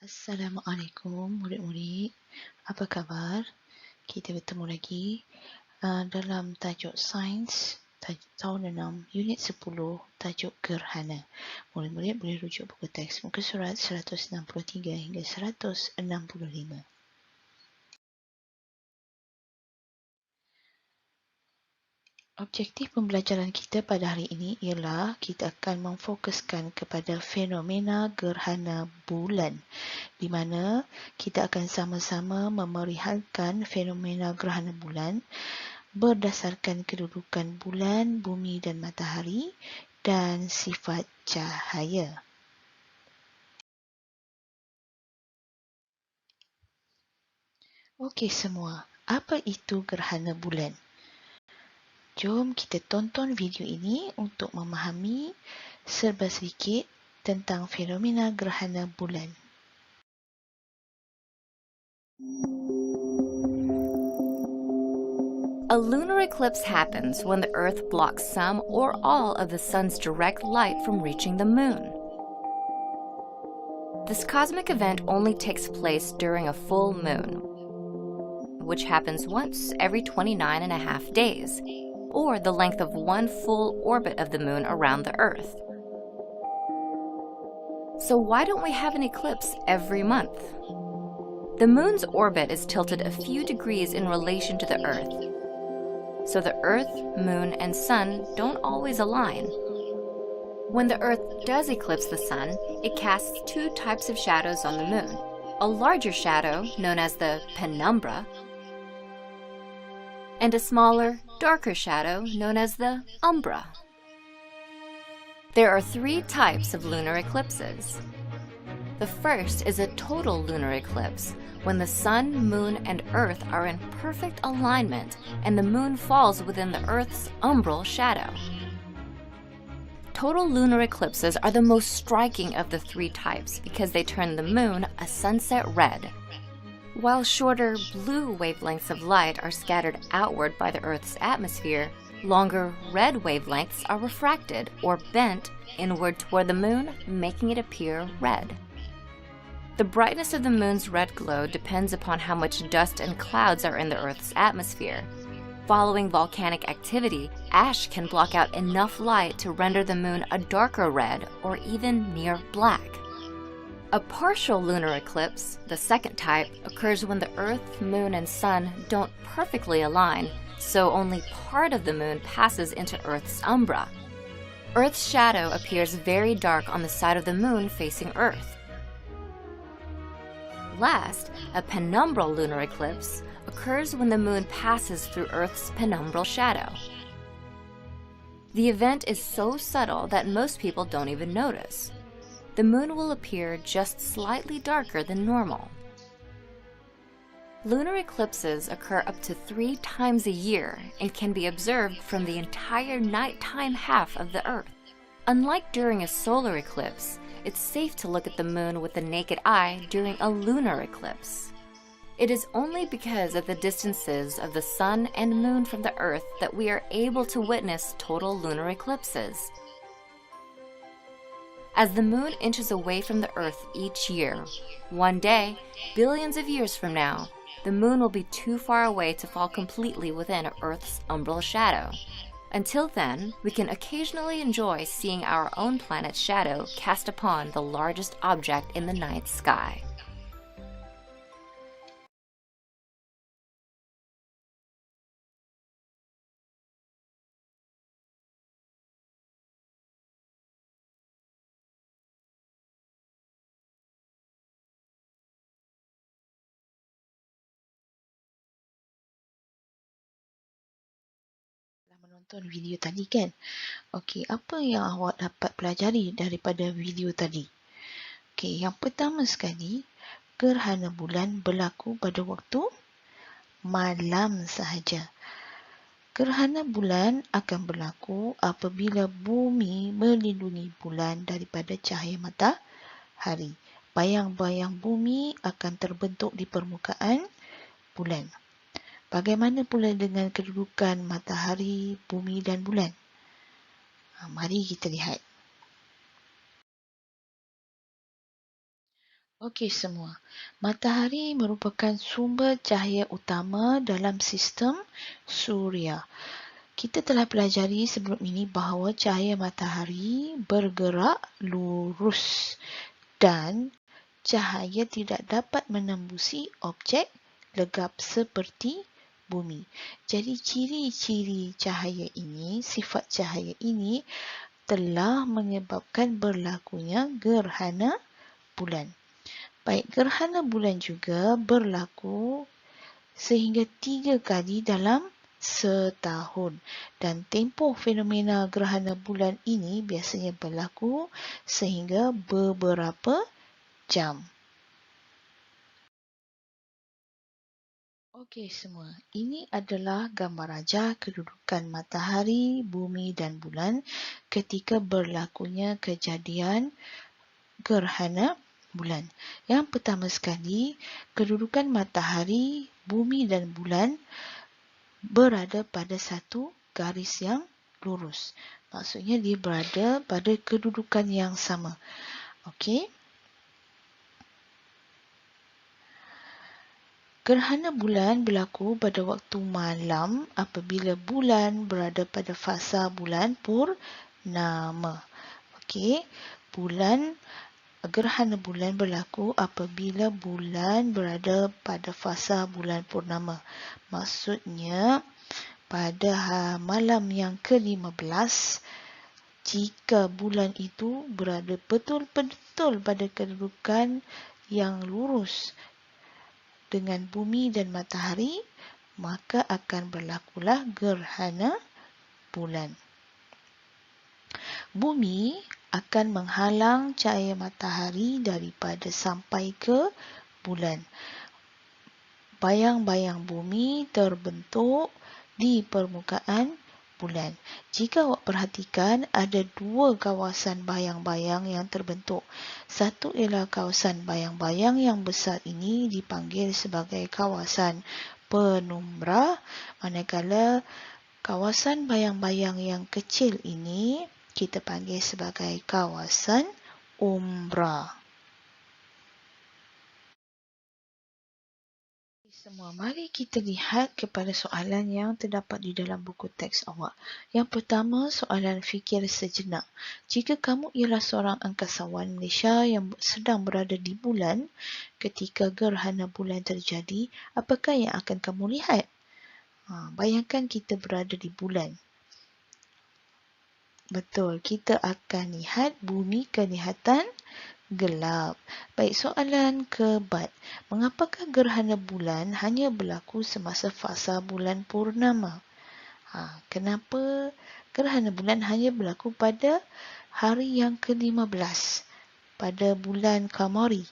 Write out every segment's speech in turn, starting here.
Assalamualaikum murid-murid, apa khabar? Kita bertemu lagi dalam tajuk sains tahun 6 unit 10 tajuk gerhana. Murid-murid boleh rujuk buku teks muka surat 163 hingga 165. Objektif pembelajaran kita pada hari ini ialah kita akan memfokuskan kepada fenomena gerhana bulan, di mana kita akan sama-sama memerihalkan fenomena gerhana bulan berdasarkan kedudukan bulan, bumi dan matahari dan sifat cahaya. Okey semua, apa itu gerhana bulan? Jom kita tonton video ini untuk memahami serba sedikit tentang fenomena gerhana bulan. A lunar eclipse happens when the Earth blocks some or all of the sun's direct light from reaching the moon. This cosmic event only takes place during a full moon, which happens once every 29.5 days, or the length of one full orbit of the moon around the Earth. So why don't we have an eclipse every month? The moon's orbit is tilted a few degrees in relation to the Earth, so the Earth, Moon, and Sun don't always align. When the Earth does eclipse the Sun, it casts two types of shadows on the Moon. A larger shadow, known as the penumbra, and a smaller, darker shadow, known as the umbra. There are three types of lunar eclipses. The first is a total lunar eclipse, when the Sun, Moon, and Earth are in perfect alignment and the Moon falls within the Earth's umbral shadow. Total lunar eclipses are the most striking of the three types because they turn the Moon a sunset red. While shorter blue wavelengths of light are scattered outward by the Earth's atmosphere, longer red wavelengths are refracted or bent inward toward the Moon, making it appear red. The brightness of the Moon's red glow depends upon how much dust and clouds are in the Earth's atmosphere. Following volcanic activity, ash can block out enough light to render the Moon a darker red or even near black. A partial lunar eclipse, the second type, occurs when the Earth, Moon, and Sun don't perfectly align, so only part of the Moon passes into Earth's umbra. Earth's shadow appears very dark on the side of the Moon facing Earth. Last, a penumbral lunar eclipse occurs when the Moon passes through Earth's penumbral shadow. The event is so subtle that most people don't even notice. The Moon will appear just slightly darker than normal. Lunar eclipses occur up to 3 times a year and can be observed from the entire nighttime half of the Earth. Unlike during a solar eclipse, it's safe to look at the Moon with the naked eye during a lunar eclipse. It is only because of the distances of the Sun and Moon from the Earth that we are able to witness total lunar eclipses. As the Moon inches away from the Earth each year, one day, billions of years from now, the Moon will be too far away to fall completely within Earth's umbral shadow. Until then, we can occasionally enjoy seeing our own planet's shadow cast upon the largest object in the night sky. Menonton video tadi kan? Okey, apa yang awak dapat pelajari daripada video tadi? Okey, yang pertama sekali, gerhana bulan berlaku pada waktu malam sahaja. Gerhana bulan akan berlaku apabila bumi melindungi bulan daripada cahaya matahari. Bayang-bayang bumi akan terbentuk di permukaan bulan. Bagaimana pula dengan kedudukan matahari, bumi dan bulan? Mari kita lihat. Okey semua. Matahari merupakan sumber cahaya utama dalam sistem suria. Kita telah pelajari sebelum ini bahawa cahaya matahari bergerak lurus dan cahaya tidak dapat menembusi objek legap seperti bumi. Jadi ciri-ciri cahaya ini, sifat cahaya ini telah menyebabkan berlakunya gerhana bulan. Baik, gerhana bulan juga berlaku sehingga 3 kali dalam setahun dan tempoh fenomena gerhana bulan ini biasanya berlaku sehingga beberapa jam. Okey semua, ini adalah gambar raja kedudukan matahari, bumi dan bulan ketika berlakunya kejadian gerhana bulan. Yang pertama sekali, kedudukan matahari, bumi dan bulan berada pada satu garis yang lurus. Maksudnya dia berada pada kedudukan yang sama. Okey. Gerhana bulan berlaku pada waktu malam apabila bulan berada pada fasa bulan purnama. Okey. Gerhana bulan berlaku apabila bulan berada pada fasa bulan purnama. Maksudnya pada malam yang ke-15, jika bulan itu berada betul-betul pada kedudukan yang lurus dengan bumi dan matahari, maka akan berlakulah gerhana bulan. Bumi akan menghalang cahaya matahari daripada sampai ke bulan. Bayang-bayang bumi terbentuk di permukaan bulan. Jika awak perhatikan, ada 2 kawasan bayang-bayang yang terbentuk. Satu ialah kawasan bayang-bayang yang besar ini dipanggil sebagai kawasan penumbra, manakala kawasan bayang-bayang yang kecil ini kita panggil sebagai kawasan umbra. Semua, mari kita lihat kepada soalan yang terdapat di dalam buku teks awak. Yang pertama, soalan fikir sejenak. Jika kamu ialah seorang angkasawan Malaysia yang sedang berada di bulan ketika gerhana bulan terjadi, apakah yang akan kamu lihat? Bayangkan kita berada di bulan. Betul, kita akan lihat bumi kelihatan gelap. Baik, soalan keempat. Mengapakah gerhana bulan hanya berlaku semasa fasa bulan purnama? Kenapa gerhana bulan hanya berlaku pada hari yang ke-15 pada bulan Kamari?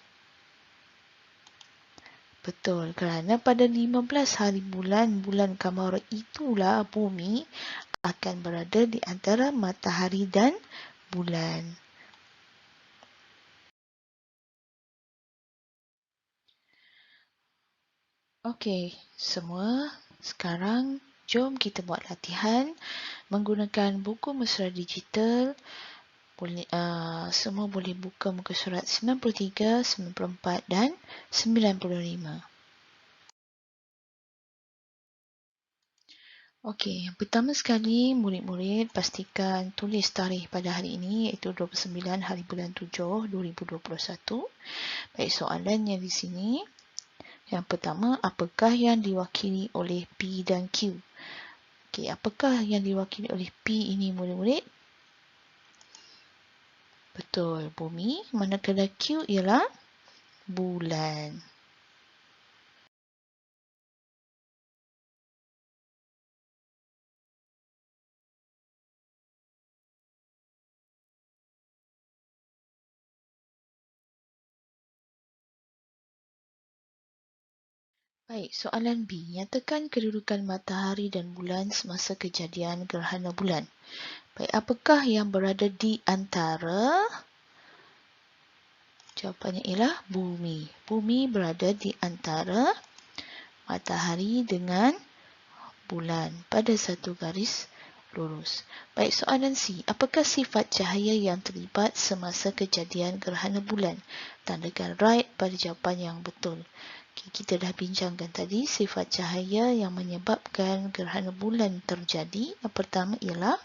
Betul, kerana pada 15 hari bulan Kamari itulah bumi akan berada di antara matahari dan bulan. Okey, semua, sekarang jom kita buat latihan menggunakan buku mesra digital. Semua boleh buka muka surat 93, 94 dan 95. Okey, yang pertama sekali murid-murid pastikan tulis tarikh pada hari ini iaitu 29 hari bulan 7 2021. Baik, soalannya di sini. Yang pertama, apakah yang diwakili oleh P dan Q? Okey, apakah yang diwakili oleh P ini murid-murid? Betul, bumi. Manakala Q ialah bulan. Baik, soalan B. Nyatakan kedudukan matahari dan bulan semasa kejadian gerhana bulan. Baik, apakah yang berada di antara? Jawapannya ialah bumi. Bumi berada di antara matahari dengan bulan pada satu garis lurus. Baik, soalan C. Apakah sifat cahaya yang terlibat semasa kejadian gerhana bulan? Tandakan right pada jawapan yang betul. Okay, kita dah bincangkan tadi sifat cahaya yang menyebabkan gerhana bulan terjadi. Yang pertama ialah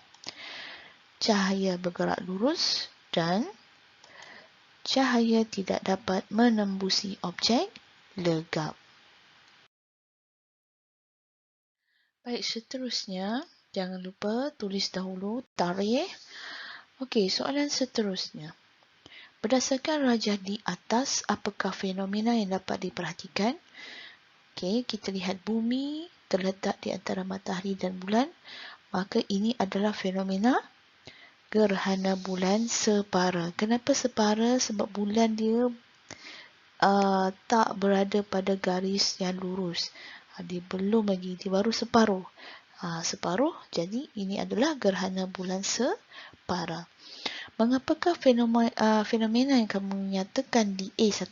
cahaya bergerak lurus dan cahaya tidak dapat menembusi objek legap. Baik, seterusnya, jangan lupa tulis dahulu tarikh. Okey, soalan seterusnya. Berdasarkan rajah di atas, apakah fenomena yang dapat diperhatikan? Okey, kita lihat bumi terletak di antara matahari dan bulan. Maka ini adalah fenomena gerhana bulan separa. Kenapa separa? Sebab bulan dia tak berada pada garis yang lurus. Dia belum lagi, dia baru separuh. Separuh, jadi ini adalah gerhana bulan separa. Mengapakah fenomena yang kamu nyatakan di A1?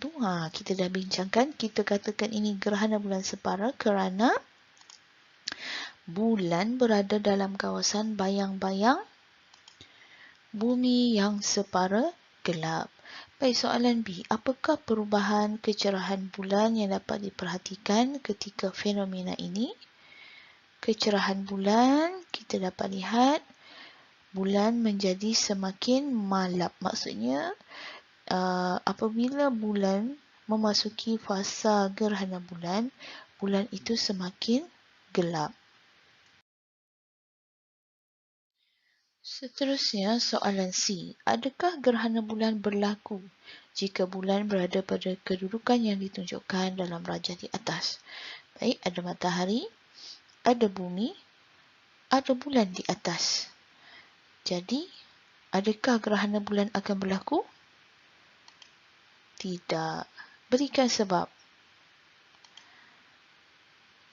Kita dah bincangkan, kita katakan ini gerhana bulan separa kerana bulan berada dalam kawasan bayang-bayang bumi yang separa gelap. Baik, soalan B. Apakah perubahan kecerahan bulan yang dapat diperhatikan ketika fenomena ini? Kecerahan bulan, kita dapat lihat bulan menjadi semakin malap. Maksudnya, apabila bulan memasuki fasa gerhana bulan, bulan itu semakin gelap. Seterusnya, soalan C. Adakah gerhana bulan berlaku jika bulan berada pada kedudukan yang ditunjukkan dalam rajah di atas? Baik, ada matahari, ada bumi, ada bulan di atas. Jadi, adakah gerhana bulan akan berlaku? Tidak. Berikan sebab.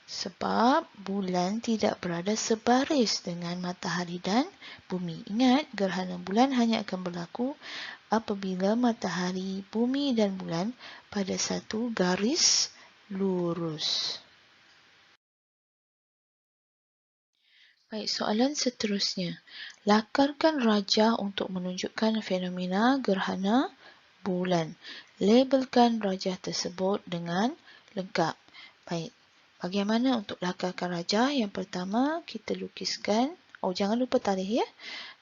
Sebab bulan tidak berada sebaris dengan matahari dan bumi. Ingat, gerhana bulan hanya akan berlaku apabila matahari, bumi dan bulan pada satu garis lurus. Baik, soalan seterusnya. Lakarkan rajah untuk menunjukkan fenomena gerhana bulan. Labelkan rajah tersebut dengan lengkap. Baik, bagaimana untuk lakarkan rajah? Yang pertama, kita lukiskan. Jangan lupa tarikh ya.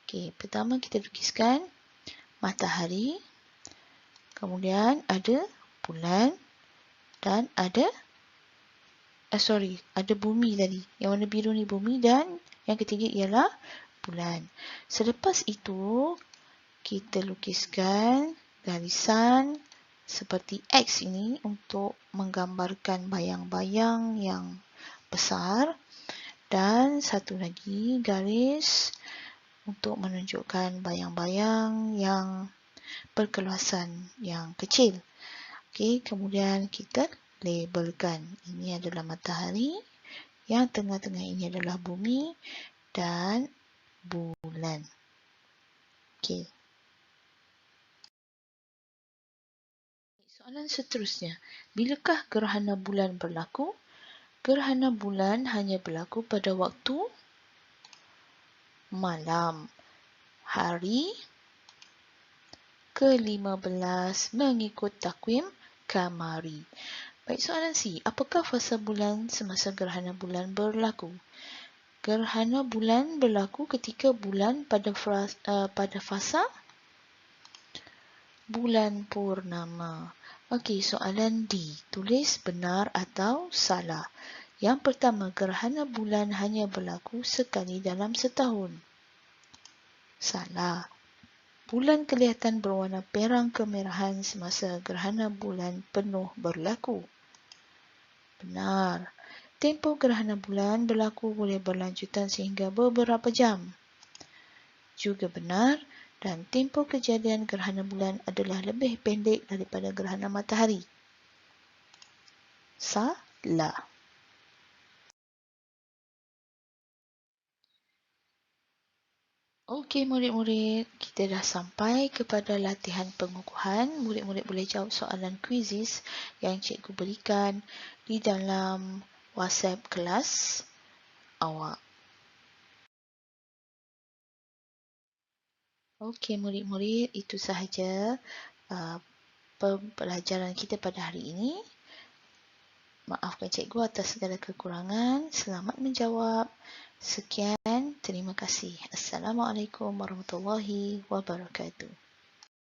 Okey, pertama kita lukiskan matahari. Kemudian ada bulan dan ada ada bumi tadi. Yang warna biru ni bumi dan yang ketiga ialah bulan. Selepas itu, kita lukiskan garisan seperti X ini untuk menggambarkan bayang-bayang yang besar. Dan satu lagi garis untuk menunjukkan bayang-bayang yang berkeluasan yang kecil. Okey, kemudian kita labelkan. Ini adalah matahari, yang tengah-tengah ini adalah bumi dan bulan. Okey. Soalan seterusnya. Bilakah gerhana bulan berlaku? Gerhana bulan hanya berlaku pada waktu malam. Hari ke-15 mengikut takwim Qamari. Baik, soalan C. Apakah fasa bulan semasa gerhana bulan berlaku? Gerhana bulan berlaku ketika bulan pada fasa bulan purnama. Okey, soalan D. Tulis benar atau salah. Yang pertama, gerhana bulan hanya berlaku sekali dalam setahun. Salah. Bulan kelihatan berwarna perang kemerahan semasa gerhana bulan penuh berlaku. Benar. Tempoh gerhana bulan berlaku boleh berlanjutan sehingga beberapa jam. Juga benar. Dan tempoh kejadian gerhana bulan adalah lebih pendek daripada gerhana matahari. Salah. Okey murid-murid, kita dah sampai kepada latihan pengukuhan. Murid-murid boleh jawab soalan kuisis yang cikgu berikan di dalam WhatsApp kelas awak. Okey, murid-murid, itu sahaja pembelajaran kita pada hari ini. Maafkan cikgu atas segala kekurangan. Selamat menjawab. Sekian, terima kasih. Assalamualaikum warahmatullahi wabarakatuh.